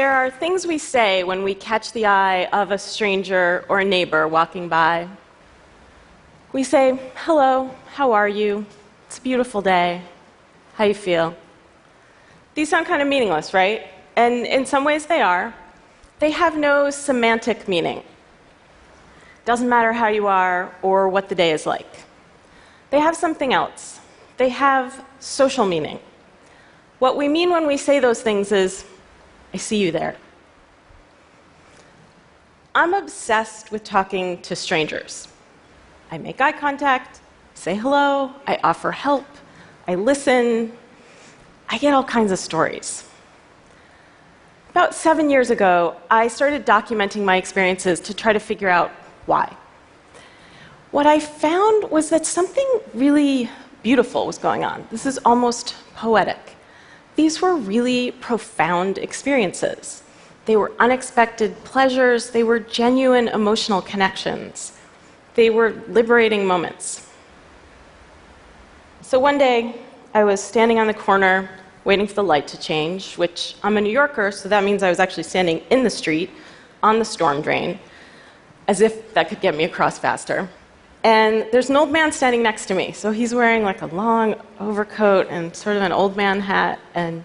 There are things we say when we catch the eye of a stranger or a neighbor walking by. We say, "Hello, how are you? It's a beautiful day. How you feel?" These sound kind of meaningless, right? And in some ways they are. They have no semantic meaning. Doesn't matter how you are or what the day is like. They have something else. They have social meaning. What we mean when we say those things is, "I see you there." I'm obsessed with talking to strangers. I make eye contact, say hello, I offer help, I listen, I get all kinds of stories. About 7 years ago, I started documenting my experiences to try to figure out why. What I found was that something really beautiful was going on. This is almost poetic. These were really profound experiences. They were unexpected pleasures, they were genuine emotional connections. They were liberating moments. So one day, I was standing on the corner waiting for the light to change, which I'm a New Yorker, so that means I was actually standing in the street on the storm drain, as if that could get me across faster. And there's an old man standing next to me. So he's wearing like a long overcoat and sort of an old man hat, and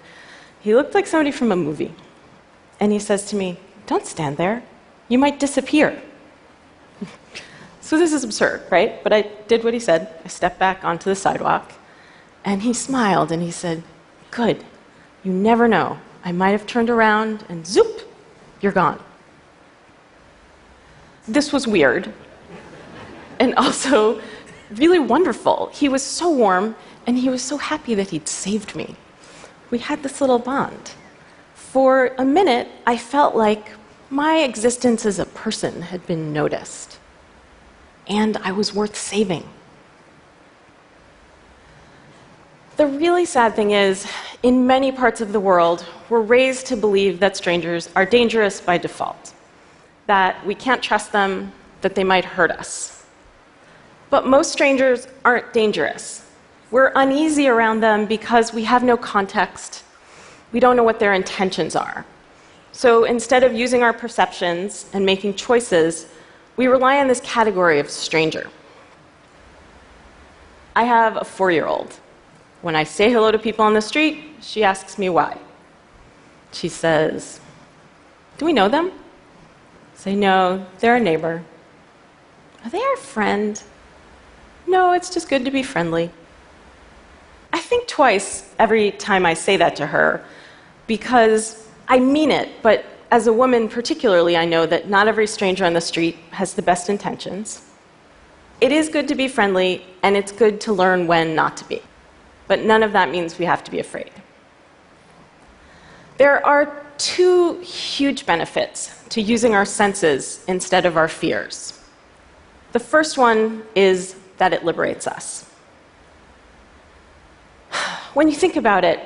he looked like somebody from a movie. And he says to me, "Don't stand there. You might disappear." So this is absurd, right? But I did what he said. I stepped back onto the sidewalk, and he smiled and he said, "Good. You never know. I might have turned around and zoop, you're gone." This was weird. And also really wonderful. He was so warm, and he was so happy that he'd saved me. We had this little bond. For a minute, I felt like my existence as a person had been noticed, and I was worth saving. The really sad thing is, in many parts of the world, we're raised to believe that strangers are dangerous by default, that we can't trust them, that they might hurt us. But most strangers aren't dangerous. We're uneasy around them because we have no context. We don't know what their intentions are. So instead of using our perceptions and making choices, we rely on this category of stranger. I have a 4-year-old. When I say hello to people on the street, she asks me why. She says, "Do we know them?" I say, "No, they're a neighbor." "Are they our friend?" "No, it's just good to be friendly." I think twice every time I say that to her, because I mean it, but as a woman particularly, I know that not every stranger on the street has the best intentions. It is good to be friendly, and it's good to learn when not to be. But none of that means we have to be afraid. There are 2 huge benefits to using our senses instead of our fears. The first one is that it liberates us. When you think about it,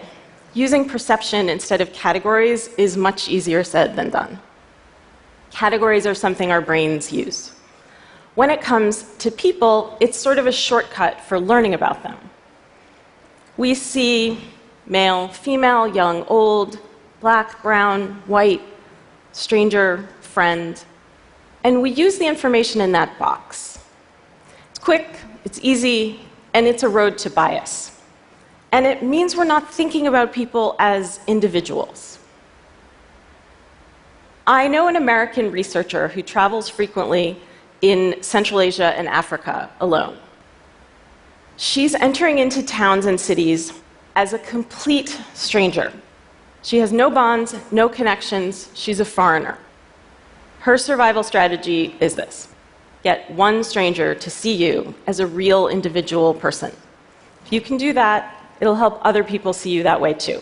using perception instead of categories is much easier said than done. Categories are something our brains use. When it comes to people, it's sort of a shortcut for learning about them. We see male, female, young, old, black, brown, white, stranger, friend, and we use the information in that box. It's quick, it's easy, and it's a road to bias. And it means we're not thinking about people as individuals. I know an American researcher who travels frequently in Central Asia and Africa alone. She's entering into towns and cities as a complete stranger. She has no bonds, no connections, she's a foreigner. Her survival strategy is this: get one stranger to see you as a real individual person. If you can do that, it'll help other people see you that way too.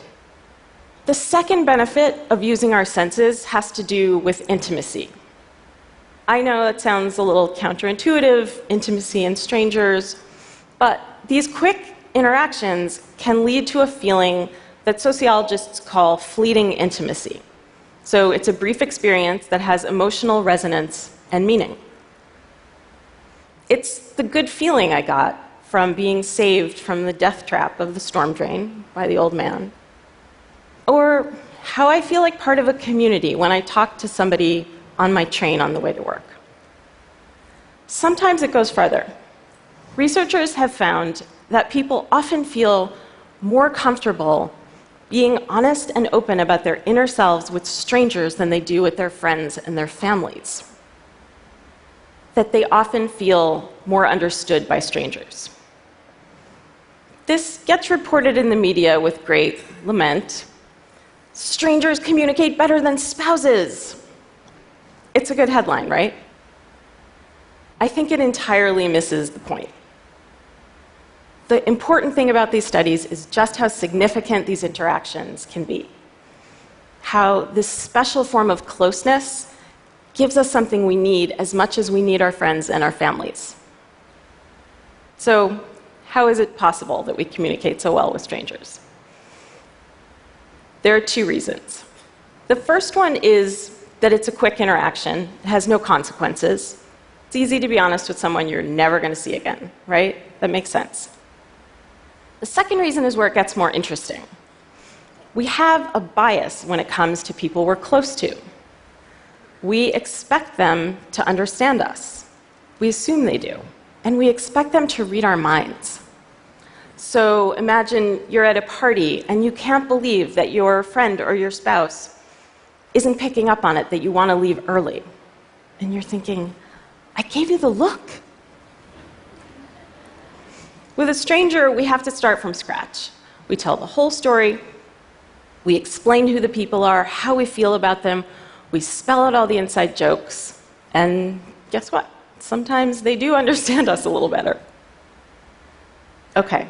The second benefit of using our senses has to do with intimacy. I know it sounds a little counterintuitive, intimacy and strangers, but these quick interactions can lead to a feeling that sociologists call fleeting intimacy. So it's a brief experience that has emotional resonance and meaning. It's the good feeling I got from being saved from the death trap of the storm drain by the old man. Or how I feel like part of a community when I talk to somebody on my train on the way to work. Sometimes it goes further. Researchers have found that people often feel more comfortable being honest and open about their inner selves with strangers than they do with their friends and their families. That they often feel more understood by strangers. This gets reported in the media with great lament. Strangers communicate better than spouses. It's a good headline, right? I think it entirely misses the point. The important thing about these studies is just how significant these interactions can be. How this special form of closeness gives us something we need as much as we need our friends and our families. So, how is it possible that we communicate so well with strangers? There are two reasons. The first one is that it's a quick interaction, it has no consequences. It's easy to be honest with someone you're never going to see again, right? That makes sense. The second reason is where it gets more interesting. We have a bias when it comes to people we're close to. We expect them to understand us. We assume they do. And we expect them to read our minds. So imagine you're at a party and you can't believe that your friend or your spouse isn't picking up on it, that you want to leave early. And you're thinking, I gave you the look. With a stranger, we have to start from scratch. We tell the whole story. We explain who the people are, how we feel about them. We spell out all the inside jokes. And guess what? Sometimes they do understand us a little better. Okay,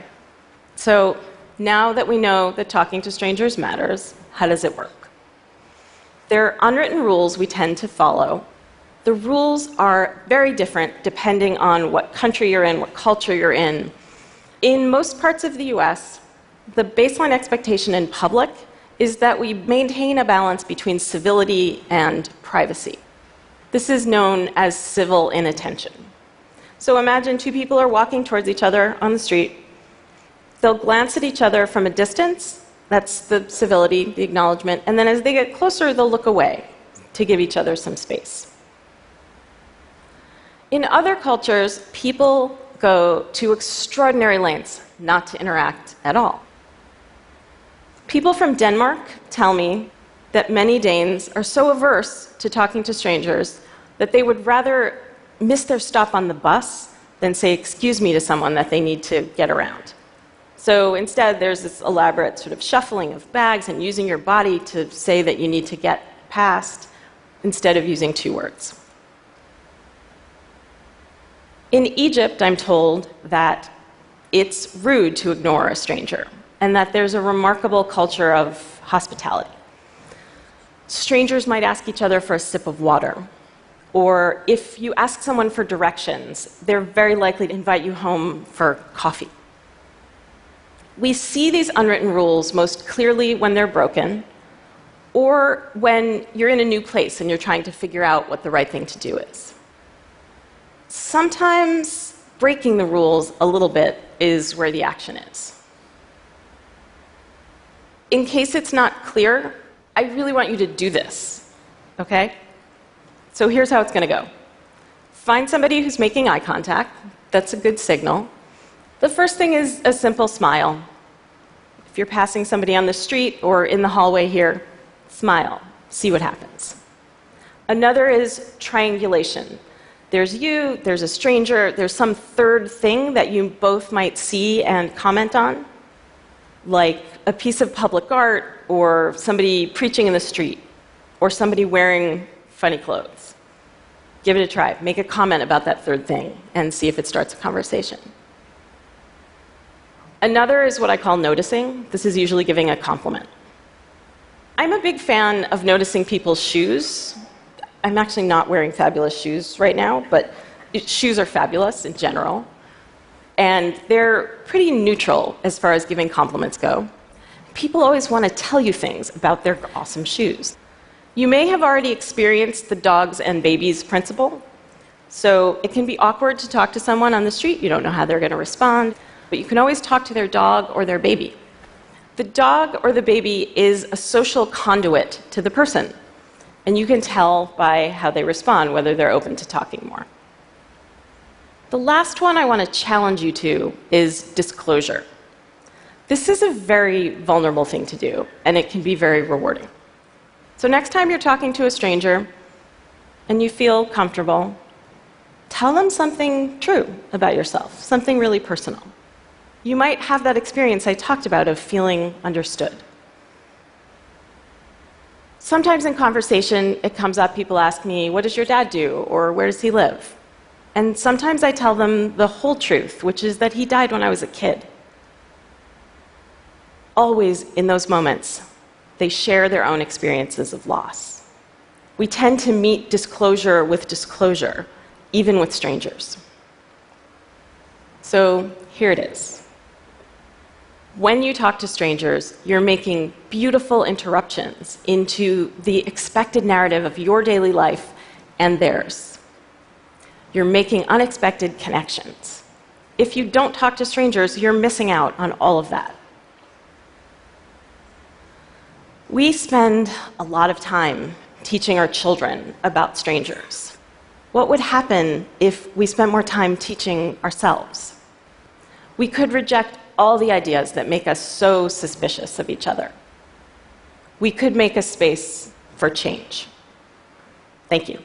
so now that we know that talking to strangers matters, how does it work? There are unwritten rules we tend to follow. The rules are very different depending on what country you're in, what culture you're in. In most parts of the US, the baseline expectation in public is that we maintain a balance between civility and privacy. This is known as civil inattention. So imagine two people are walking towards each other on the street. They'll glance at each other from a distance. That's the civility, the acknowledgement. And then as they get closer, they'll look away to give each other some space. In other cultures, people go to extraordinary lengths not to interact at all. People from Denmark tell me that many Danes are so averse to talking to strangers that they would rather miss their stop on the bus than say excuse me to someone that they need to get around. So instead, there's this elaborate sort of shuffling of bags and using your body to say that you need to get past instead of using two words. In Egypt, I'm told that it's rude to ignore a stranger and that there's a remarkable culture of hospitality. Strangers might ask each other for a sip of water, or if you ask someone for directions, they're very likely to invite you home for coffee. We see these unwritten rules most clearly when they're broken, or when you're in a new place and you're trying to figure out what the right thing to do is. Sometimes breaking the rules a little bit is where the action is. In case it's not clear, I really want you to do this, okay? So here's how it's going to go. Find somebody who's making eye contact. That's a good signal. The first thing is a simple smile. If you're passing somebody on the street or in the hallway here, smile. See what happens. Another is triangulation. There's you, there's a stranger, there's some third thing that you both might see and comment on, like a piece of public art, or somebody preaching in the street, or somebody wearing funny clothes. Give it a try. Make a comment about that third thing and see if it starts a conversation. Another is what I call noticing. This is usually giving a compliment. I'm a big fan of noticing people's shoes. I'm actually not wearing fabulous shoes right now, but shoes are fabulous in general. And they're pretty neutral as far as giving compliments go. People always want to tell you things about their awesome shoes. You may have already experienced the dogs and babies principle. So it can be awkward to talk to someone on the street. You don't know how they're going to respond. But you can always talk to their dog or their baby. The dog or the baby is a social conduit to the person, and you can tell by how they respond whether they're open to talking more. The last one I want to challenge you to is disclosure. This is a very vulnerable thing to do, and it can be very rewarding. So next time you're talking to a stranger and you feel comfortable, tell them something true about yourself, something really personal. You might have that experience I talked about of feeling understood. Sometimes in conversation, it comes up, people ask me, what does your dad do? Or where does he live? And sometimes I tell them the whole truth, which is that he died when I was a kid. Always in those moments, they share their own experiences of loss. We tend to meet disclosure with disclosure, even with strangers. So here it is. When you talk to strangers, you're making beautiful interruptions into the expected narrative of your daily life and theirs. You're making unexpected connections. If you don't talk to strangers, you're missing out on all of that. We spend a lot of time teaching our children about strangers. What would happen if we spent more time teaching ourselves? We could reject all the ideas that make us so suspicious of each other. We could make a space for change. Thank you.